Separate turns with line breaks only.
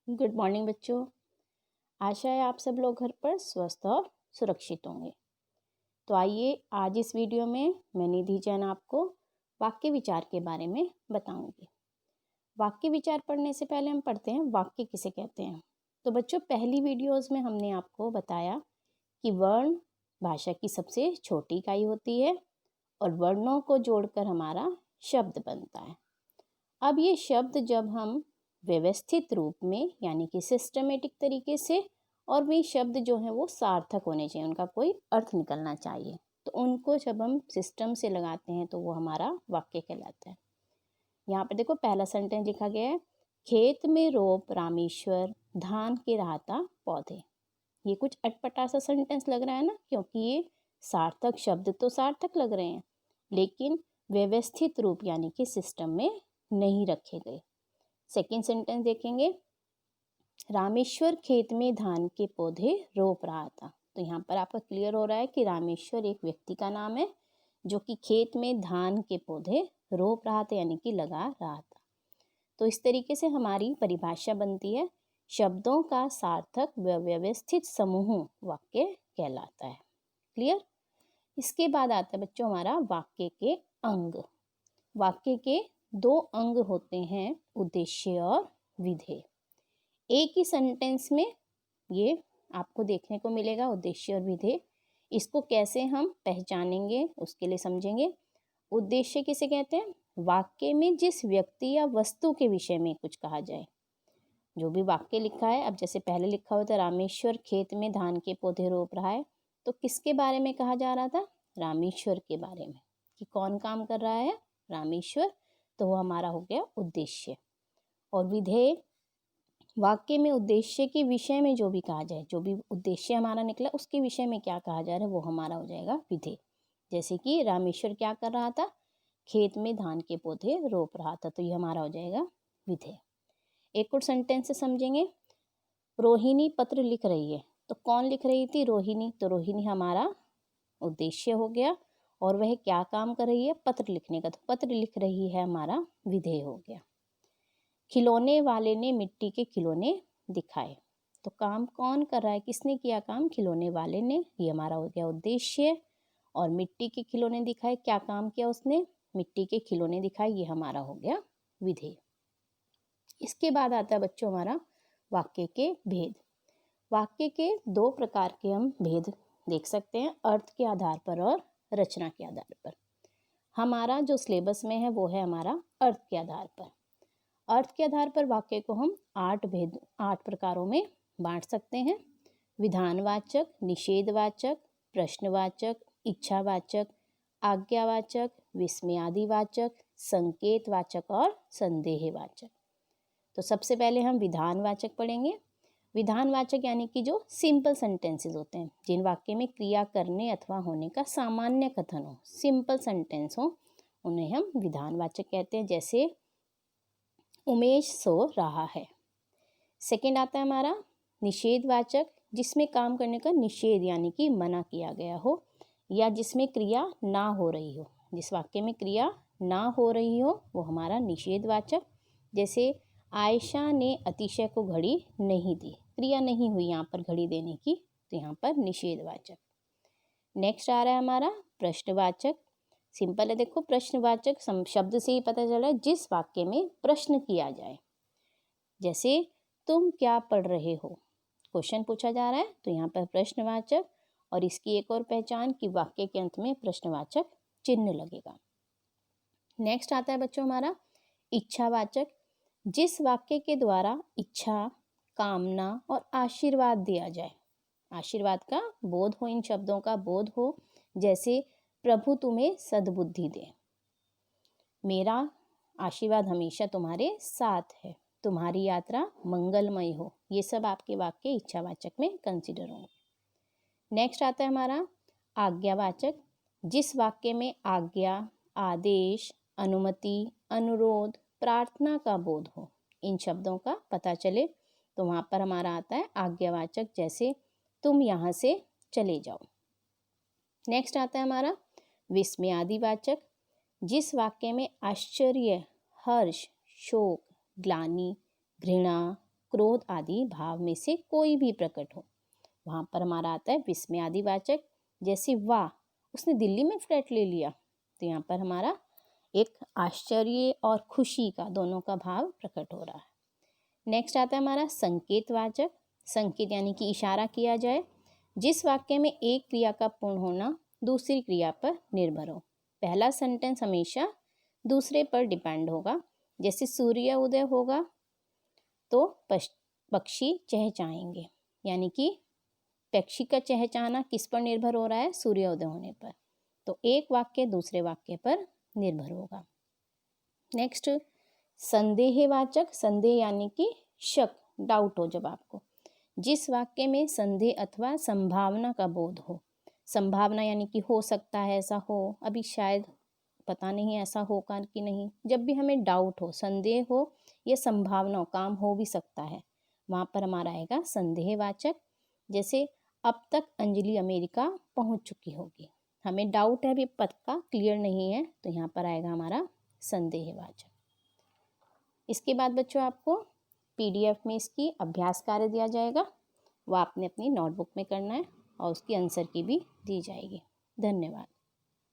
Good morning बच्चों। आशा है आप सब लोग घर पर स्वस्थ और सुरक्षित होंगे। तो आइए आज इस वीडियो में मैं निधि जैन आपको वाक्य विचार के बारे में बताऊंगी। वाक्य विचार पढ़ने से पहले हम पढ़ते हैं वाक्य किसे कहते हैं। तो बच्चों पहली वीडियोस में हमने आपको बताया कि वर्ण भाषा की सबसे छोटी इकाई होती है और वर्णों को जोड़कर हमारा शब्द बनता है। अब ये शब्द जब हम व्यवस्थित रूप में यानी कि सिस्टमेटिक तरीके से, और वे शब्द जो हैं वो सार्थक होने चाहिए, उनका कोई अर्थ निकलना चाहिए, तो उनको जब हम सिस्टम से लगाते हैं तो वो हमारा वाक्य कहलाता है। यहाँ पर देखो पहला सेंटेंस लिखा गया है, खेत में रोप रामेश्वर धान के रहता पौधे। ये कुछ अटपटा सा सेंटेंस लग रहा है ना, क्योंकि ये सार्थक शब्द तो सार्थक लग रहे हैं लेकिन व्यवस्थित रूप यानी कि सिस्टम में नहीं रखे गए। सेकेंड सेंटेंस देखेंगे, रामेश्वर खेत में धान के पौधे रोप रहा था। तो यहाँ पर आपका क्लियर हो रहा है कि रामेश्वर एक व्यक्ति का नाम है जो कि खेत में धान के पौधे रोप रहा था यानी कि लगा रहा था। तो इस तरीके से हमारी परिभाषा बनती है, शब्दों का सार्थक व व्यवस्थित समूह वाक्य कहलाता है। क्लियर। इसके बाद आता है बच्चों हमारा वाक्य के अंग। वाक्य के दो अंग होते हैं, उद्देश्य और विधेय। एक ही सेंटेंस में ये आपको देखने को मिलेगा उद्देश्य और विधेय। इसको कैसे हम पहचानेंगे उसके लिए समझेंगे। उद्देश्य किसे कहते हैं, वाक्य में जिस व्यक्ति या वस्तु के विषय में कुछ कहा जाए। जो भी वाक्य लिखा है, अब जैसे पहले लिखा हुआ था रामेश्वर खेत में धान के पौधे रोप रहा है, तो किसके बारे में कहा जा रहा था, रामेश्वर के बारे में, कि कौन काम कर रहा है, रामेश्वर। तो वो हमारा हो गया उद्देश्य। और विधेय, वाक्य में उद्देश्य के विषय में जो भी कहा जाए, जो भी उद्देश्य हमारा निकला उसके विषय में क्या कहा जा रहा है वो हमारा हो जाएगा विधेय। जैसे कि रामेश्वर क्या कर रहा था, खेत में धान के पौधे रोप रहा था, तो ये हमारा हो जाएगा विधेय। एक और सेंटेंस से समझेंगे, रोहिणी पत्र लिख रही है। तो कौन लिख रही थी, रोहिणी। तो रोहिणी हमारा उद्देश्य हो गया और वह क्या काम कर रही है, पत्र लिखने का। तो पत्र लिख रही है हमारा विधेय हो गया। खिलौने वाले ने मिट्टी के खिलौने दिखाए। तो काम कौन कर रहा है, किसने किया काम, खिलौने वाले ने, ये हमारा हो गया उद्देश्य। और मिट्टी के खिलौने दिखाए, क्या काम किया उसने, मिट्टी के खिलौने दिखाए, ये हमारा हो गया विधेय। इसके बाद आता है बच्चों हमारा वाक्य के भेद। वाक्य के दो प्रकार के हम भेद देख सकते हैं, अर्थ के आधार पर और रचना के आधार पर। हमारा जो सिलेबस में है वो है हमारा अर्थ के आधार पर। अर्थ के आधार पर वाक्य को हम 8 प्रकारों में बांट सकते हैं। विधानवाचक, निषेधवाचक, प्रश्नवाचक, इच्छावाचक, आज्ञावाचक, विस्मयादिवाचक, संकेतवाचक और संदेहवाचक। तो सबसे पहले हम विधानवाचक पढ़ेंगे। विधानवाचक यानी कि जो सिंपल सेंटेंसेस होते हैं, जिन वाक्य में क्रिया करने अथवा होने का सामान्य कथन हो, सिंपल सेंटेंस हो, उन्हें हम विधानवाचक कहते हैं। जैसे उमेश सो रहा है। सेकंड आता है हमारा निषेधवाचक, जिसमें काम करने का निषेध यानी कि मना किया गया हो या जिसमें क्रिया ना हो रही हो। जिस वाक्य में क्रिया ना हो रही हो वो हमारा निषेधवाचक। जैसे आयशा ने अतिशय को घड़ी नहीं दी, क्रिया नहीं हुई यहाँ पर घड़ी देने की, तो यहाँ पर निषेधवाचक। नेक्स्ट आ रहा है हमारा प्रश्नवाचक। सिंपल है, देखो प्रश्नवाचक शब्द से ही पता चला है जिस वाक्य में प्रश्न किया जाए। जैसे तुम क्या पढ़ रहे हो, क्वेश्चन पूछा जा रहा है, तो यहाँ पर प्रश्नवाचक। और इसकी एक और पहचान कि वाक्य के अंत में प्रश्नवाचक चिन्ह लगेगा। नेक्स्ट आता है बच्चों हमारा इच्छावाचक, जिस वाक्य के द्वारा इच्छा, कामना और आशीर्वाद दिया जाए। आशीर्वाद का बोध हो, इन शब्दों का बोध हो। जैसे प्रभु तुम्हें सद्बुद्धि दे, मेरा आशीर्वाद हमेशा तुम्हारे साथ है, तुम्हारी यात्रा मंगलमय हो। ये सब आपके वाक्य इच्छावाचक में कंसिडर होंगे। नेक्स्ट आता है हमारा आज्ञावाचक, जिस वाक्य में आज्ञा, आदेश, अनुमति, अनुरोध, प्रार्थना का बोध हो, इन शब्दों का पता चले, तो वहाँ पर हमारा आता है आज्ञावाचक। जैसे तुम यहाँ से चले जाओ। नेक्स्ट आता है हमारा विस्मयादिवाचक, जिस वाक्य में आश्चर्य, हर्ष, शोक, ग्लानि, घृणा, क्रोध आदि भाव में से कोई भी प्रकट हो। वहाँ पर हमारा आता है विस्मय आदि वाचक, जैसे वाह उसने दिल्ली में फ्लैट ले लिया, तो यहाँ पर हमारा एक आश्चर्य और खुशी का दोनों का भाव प्रकट हो रहा है। नेक्स्ट आता है हमारा संकेतवाचक। संकेत यानी कि इशारा किया जाए, जिस वाक्य में एक क्रिया का पूर्ण होना दूसरी क्रिया पर निर्भर हो। पहला सेंटेंस हमेशा दूसरे पर डिपेंड होगा। जैसे सूर्य उदय होगा तो पक्षी चहचहाएंगे, यानी कि पक्षी का चहचहाना किस पर निर्भर हो रहा है? सूर्योदय होने पर। तो एक वाक्य दूसरे वाक्य पर निर्भर होगा। नेक्स्ट संदेहवाचक। संदेह यानी कि शक, डाउट हो जब आपको, जिस वाक्य में संदेह अथवा संभावना का बोध हो। संभावना यानी कि हो सकता है ऐसा हो, अभी शायद पता नहीं ऐसा होगा कि नहीं। जब भी हमें डाउट हो, संदेह हो या संभावना हो, काम हो भी सकता है, वहाँ पर हमारा आएगा संदेहवाचक। जैसे अब तक अंजलि अमेरिका पहुँच चुकी होगी, हमें डाउट है, अभी पक्का क्लियर नहीं है, तो यहाँ पर आएगा हमारा संदेहवाचक। इसके बाद बच्चों आपको PDF में इसकी अभ्यास कार्य दिया जाएगा, वो आपने अपनी नोटबुक में करना है और उसकी आंसर की भी दी जाएगी। धन्यवाद।